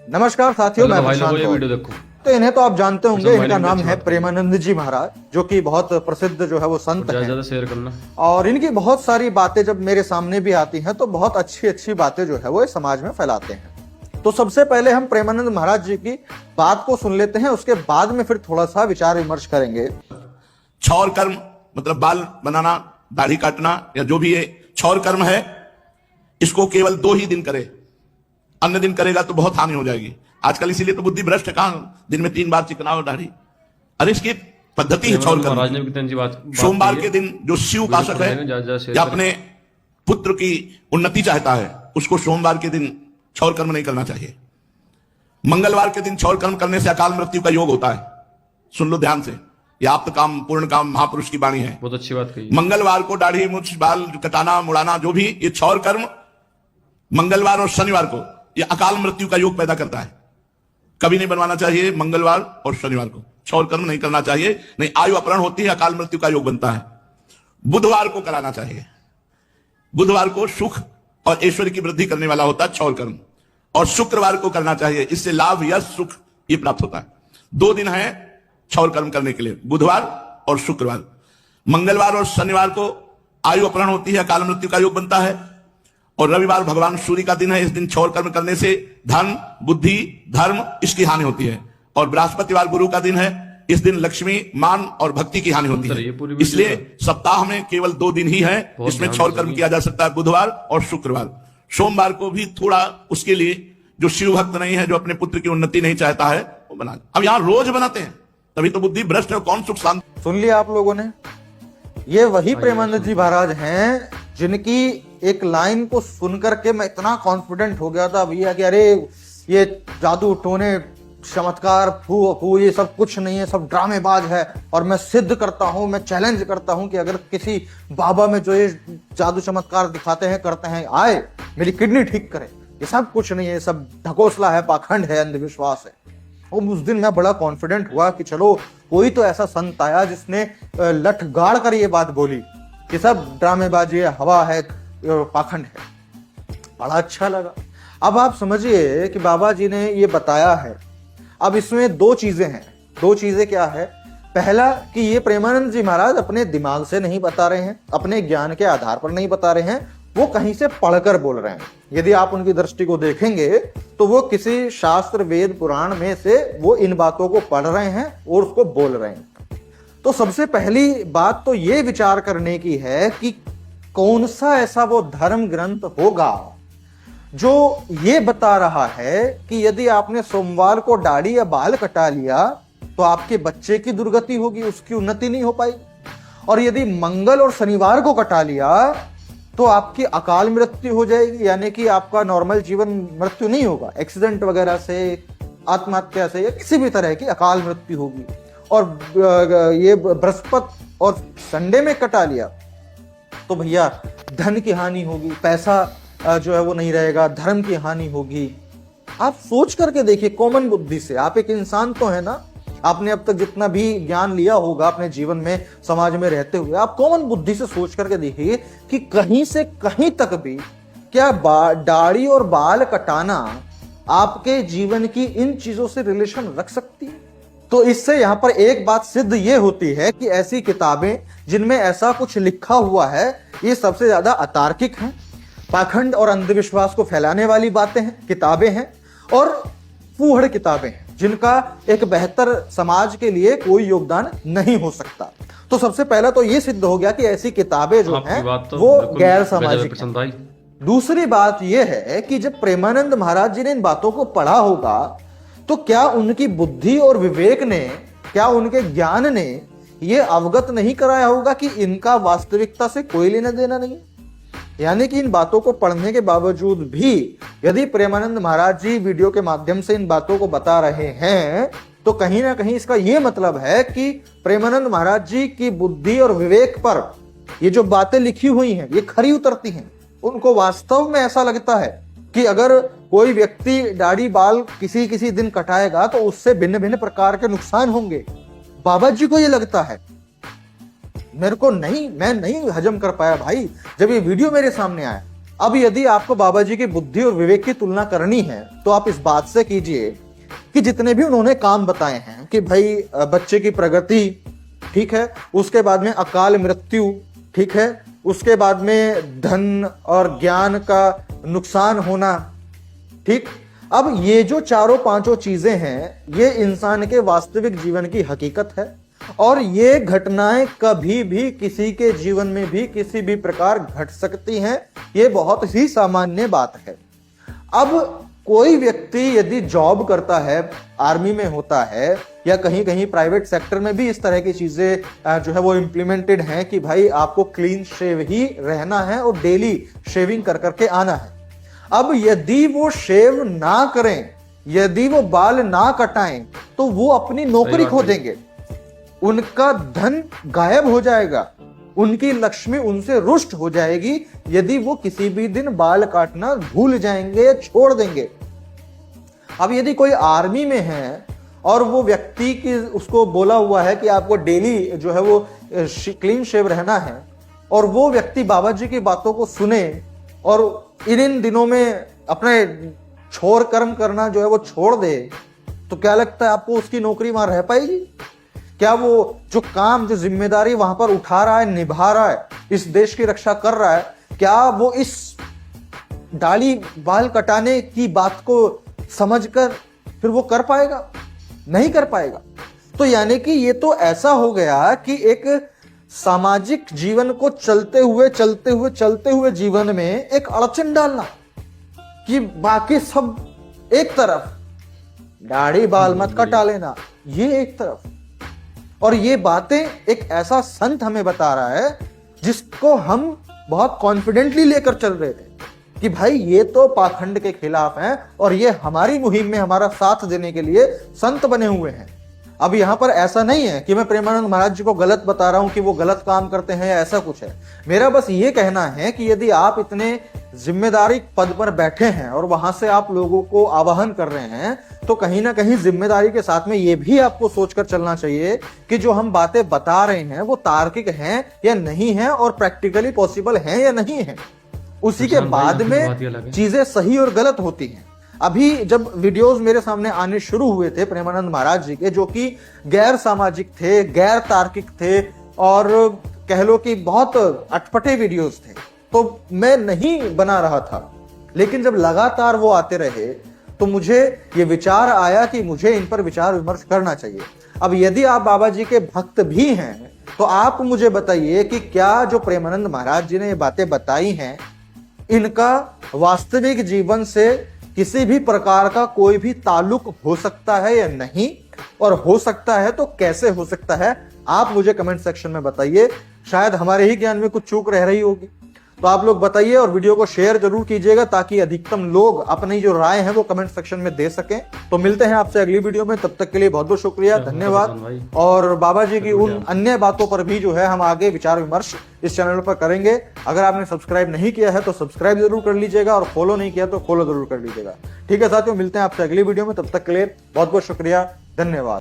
नमस्कार साथियों, मैं प्रशांत ये कौर। वीडियो देखो। तो इन्हें तो आप जानते होंगे, भाई इनका ने नाम अच्छी है बात प्रेमानंद जी महाराज, जो कि बहुत प्रसिद्ध जो है वो संत ज्यादा हैं। ज्यादा शेयर करना। और इनकी बहुत सारी बातें जब मेरे सामने भी आती हैं तो बहुत अच्छी अच्छी बातें जो है वो इस समाज में फैलाते हैं। तो सबसे पहले हम प्रेमानंद महाराज जी की बात को सुन लेते हैं, उसके बाद में फिर थोड़ा सा विचार विमर्श करेंगे। क्षौर कर्म मतलब बाल बनाना, दाढ़ी काटना या जो भी ये क्षौर कर्म है, इसको केवल 2 ही दिन करे, अन्य दिन करेगा तो बहुत हानि हो जाएगी। आजकल इसीलिए तो बुद्धि भ्रष्ट है, कहां दिन में 3 बार चिकनाओ दाढ़ी। अरे इसकी पद्धति है क्षौर कर्म। महाराज ने भी कितनी अच्छी बात सोमवार कही के है। दिन जो शिव उपासक है या अपने पुत्र की उन्नति चाहता है, उसको सोमवार के दिन क्षौर कर्म नहीं करना चाहिए। मंगलवार के दिन क्षौर कर्म करने से अकाल मृत्यु का योग होता है। सुन लो ध्यान से, यह आप्त काम पूर्ण काम महापुरुष की वाणी है। बहुत अच्छी बात कही। मंगलवार को दाढ़ी मूछ बाल कटाना मुड़ाना जो भी ये क्षौर कर्म मंगलवार और शनिवार को ये अकाल मृत्यु का योग पैदा करता है। कभी नहीं बनवाना चाहिए मंगलवार और शनिवार को, क्षौर कर्म नहीं करना चाहिए, नहीं आयु अपहरण होती है, अकाल मृत्यु का योग बनता है। बुधवार को कराना चाहिए। बुधवार को सुख और ऐश्वर्य की वृद्धि करने वाला होता है क्षौर कर्म। और शुक्रवार को करना चाहिए, इससे लाभ यश सुख ये प्राप्त होता है। 2 दिन है क्षौर कर्म करने के लिए, बुधवार और शुक्रवार। मंगलवार और शनिवार को आयु अपहरण होती है, अकाल मृत्यु का योग बनता है। और रविवार भगवान सूर्य का दिन है, इस दिन क्षौर कर्म करने से धन बुद्धि धर्म इसकी हानि होती है। और बृहस्पतिवार गुरु का दिन है, इस दिन लक्ष्मी मान और भक्ति की हानि होती है। इसलिए सप्ताह में केवल 2 दिन ही है इसमें क्षौर कर्म किया जा सकता है, बुधवार और शुक्रवार। सोमवार को भी थोड़ा उसके लिए जो शिव भक्त नहीं है, जो अपने पुत्र की उन्नति नहीं चाहता है, वो बना। अब यहां रोज बनाते हैं, तभी तो बुद्धि भ्रष्ट है। कौन सुख शांति सुन लिया आप लोगों ने। ये वही प्रेमानंद जी महाराज हैं जिनकी एक लाइन को सुनकर के मैं इतना कॉन्फिडेंट हो गया था भैया कि अरे ये जादू टोने चमत्कार फू फू ये सब कुछ नहीं है, सब ड्रामेबाज है। और मैं सिद्ध करता हूं, मैं चैलेंज करता हूं कि अगर किसी बाबा में जो ये जादू चमत्कार दिखाते हैं करते हैं, आए मेरी किडनी ठीक करे, ये सब कुछ नहीं है, सब ढकोसला है, पाखंड है, अंधविश्वास है। और उस दिन मैं बड़ा कॉन्फिडेंट हुआ कि चलो कोई तो ऐसा संत आया जिसने लठ गाड़ कर ये बात बोली कि सब ड्रामेबाजी है, हवा है, पाखंड है। बड़ा अच्छा लगा। अब आप समझिए कि बाबा जी ने ये बताया है। अब इसमें 2 चीजें हैं। 2 चीजें क्या है? पहला कि ये प्रेमानंद जी महाराज अपने दिमाग से नहीं बता रहे हैं, अपने ज्ञान के आधार पर नहीं बता रहे हैं, वो कहीं से पढ़कर बोल रहे हैं। यदि आप उनकी दृष्टि को देखेंगे तो वो किसी शास्त्र वेद पुराण में से वो इन बातों को पढ़ रहे हैं और उसको बोल रहे हैं। तो सबसे पहली बात तो ये विचार करने की है कि कौन सा ऐसा वो धर्म ग्रंथ होगा जो ये बता रहा है कि यदि आपने सोमवार को दाढ़ी या बाल कटा लिया तो आपके बच्चे की दुर्गति होगी, उसकी उन्नति नहीं हो पाएगी। और यदि मंगल और शनिवार को कटा लिया तो आपकी अकाल मृत्यु हो जाएगी, यानी कि आपका नॉर्मल जीवन मृत्यु नहीं होगा, एक्सीडेंट वगैरह से, आत्महत्या से या किसी भी तरह की अकाल मृत्यु होगी। और ये बृहस्पति और संडे में कटा लिया तो भैया धन की हानि होगी, पैसा जो है वो नहीं रहेगा, धर्म की हानि होगी। आप सोच करके देखिए कॉमन बुद्धि से, आप एक इंसान तो है ना, आपने अब तक जितना भी ज्ञान लिया होगा अपने जीवन में समाज में रहते हुए, आप कॉमन बुद्धि से सोच करके देखिए कि कहीं से कहीं तक भी क्या दाढ़ी और बाल कटाना आपके जीवन की इन चीजों से रिलेशन रख सकती है? तो इससे यहां पर एक बात सिद्ध ये होती है कि ऐसी किताबें जिनमें ऐसा कुछ लिखा हुआ है ये सबसे ज्यादा अतार्किक हैं, पाखंड और अंधविश्वास को फैलाने वाली बातें हैं, किताबें हैं और फूहड़ किताबें हैं जिनका एक बेहतर समाज के लिए कोई योगदान नहीं हो सकता। तो सबसे पहला तो ये सिद्ध हो गया कि ऐसी किताबें जो हैं वो गैर सामाजिक हैं। दूसरी बात यह है कि जब प्रेमानंद महाराज जी ने इन बातों को पढ़ा होगा तो क्या उनकी बुद्धि और विवेक ने, क्या उनके ज्ञान ने ये अवगत नहीं कराया होगा कि इनका वास्तविकता से कोई लेना देना नहीं? यानी कि इन बातों को पढ़ने के बावजूद भी यदि प्रेमानंद महाराज जी वीडियो के माध्यम से इन बातों को बता रहे हैं तो कहीं ना कहीं इसका यह मतलब है कि प्रेमानंद महाराज जी की बुद्धि और विवेक पर ये जो बातें लिखी हुई हैं ये खरी उतरती हैं। उनको वास्तव में ऐसा लगता है कि अगर कोई व्यक्ति दाढ़ी बाल किसी किसी दिन कटाएगा तो उससे भिन्न भिन्न प्रकार के नुकसान होंगे। बाबा जी को ये लगता है। मेरे को नहीं, मैं नहीं हजम कर पाया भाई जब ये वीडियो मेरे सामने आया। अब यदि आपको बाबा जी की बुद्धि और विवेक की तुलना करनी है तो आप इस बात से कीजिए कि जितने भी उन्होंने काम बताए हैं कि भाई बच्चे की प्रगति, ठीक है, उसके बाद में अकाल मृत्यु, ठीक है, उसके बाद में धन और ज्ञान का नुकसान होना, ठीक। अब ये जो चारों पांचों चीजें हैं ये इंसान के वास्तविक जीवन की हकीकत है और ये घटनाएं कभी भी किसी के जीवन में भी किसी भी प्रकार घट सकती हैं। ये बहुत ही सामान्य बात है। अब कोई व्यक्ति यदि जॉब करता है, आर्मी में होता है या कहीं कहीं प्राइवेट सेक्टर में भी इस तरह की चीजें जो है वो इम्प्लीमेंटेड हैं कि भाई आपको क्लीन शेव ही रहना है और डेली शेविंग कर करके आना है। अब यदि वो शेव ना करें, यदि वो बाल ना कटाएं तो वो अपनी नौकरी खो देंगे, उनका धन गायब हो जाएगा, उनकी लक्ष्मी उनसे रुष्ट हो जाएगी यदि वो किसी भी दिन बाल काटना भूल जाएंगे या छोड़ देंगे। अब यदि कोई आर्मी में है और वो व्यक्ति की उसको बोला हुआ है कि आपको डेली जो है वो क्लीन शेव रहना है और वो व्यक्ति बाबा जी की बातों को सुने और इन दिनों में अपने छोर कर्म करना जो है वो छोड़ दे, तो क्या लगता है आपको उसकी नौकरी वहां रह पाएगी? क्या वो जो काम, जो जिम्मेदारी वहां पर उठा रहा है, निभा रहा है, इस देश की रक्षा कर रहा है, क्या वो इस दाढ़ी बाल कटाने की बात को समझकर फिर वो कर पाएगा? नहीं कर पाएगा। तो यानी कि ये तो ऐसा हो गया कि एक सामाजिक जीवन को चलते हुए जीवन में एक अड़चन डालना कि बाकी सब एक तरफ, दाढ़ी बाल मत कटा लेना ये एक तरफ, और ये बातें एक ऐसा संत हमें बता रहा है जिसको हम बहुत कॉन्फिडेंटली लेकर चल रहे थे कि भाई ये तो पाखंड के खिलाफ हैं और ये हमारी मुहिम में हमारा साथ देने के लिए संत बने हुए हैं। अब यहां पर ऐसा नहीं है कि मैं प्रेमानंद महाराज जी को गलत बता रहा हूं कि वो गलत काम करते हैं या ऐसा कुछ है। मेरा बस ये कहना है कि यदि आप इतने जिम्मेदारी पद पर बैठे हैं और वहां से आप लोगों को आवाहन कर रहे हैं तो कहीं ना कहीं जिम्मेदारी के साथ में ये भी आपको सोचकर चलना चाहिए कि जो हम बातें बता रहे हैं वो तार्किक हैं या नहीं है और प्रैक्टिकली पॉसिबल हैं या नहीं है। उसी के बाद में चीजें सही और गलत होती हैं। अभी जब वीडियोस मेरे सामने आने शुरू हुए थे प्रेमानंद महाराज जी के, जो कि गैर सामाजिक थे, गैर तार्किक थे और कह लो कि बहुत अटपटे वीडियोस थे, तो मैं नहीं बना रहा था। लेकिन जब लगातार वो आते रहे तो मुझे ये विचार आया कि मुझे इन पर विचार विमर्श करना चाहिए। अब यदि आप बाबा जी के भक्त भी हैं तो आप मुझे बताइए कि क्या जो प्रेमानंद महाराज जी ने ये बातें बताई हैं इनका वास्तविक जीवन से किसी भी प्रकार का कोई भी ताल्लुक हो सकता है या नहीं, और हो सकता है तो कैसे हो सकता है? आप मुझे कमेंट सेक्शन में बताइए। शायद हमारे ही ज्ञान में कुछ चूक रह रही होगी, तो आप लोग बताइए और वीडियो को शेयर जरूर कीजिएगा ताकि अधिकतम लोग अपनी जो राय है वो कमेंट सेक्शन में दे सकें। तो मिलते हैं आपसे अगली वीडियो में, तब तक के लिए बहुत बहुत शुक्रिया, धन्यवाद। और बाबा जी की उन अन्य बातों पर भी जो है हम आगे विचार विमर्श इस चैनल पर करेंगे। अगर आपने सब्सक्राइब नहीं किया है तो सब्सक्राइब जरूर कर लीजिएगा और फॉलो नहीं किया तो फॉलो जरूर कर लीजिएगा। ठीक है साथियों, मिलते हैं आपसे अगली वीडियो में, तब तक के लिए बहुत बहुत शुक्रिया, धन्यवाद।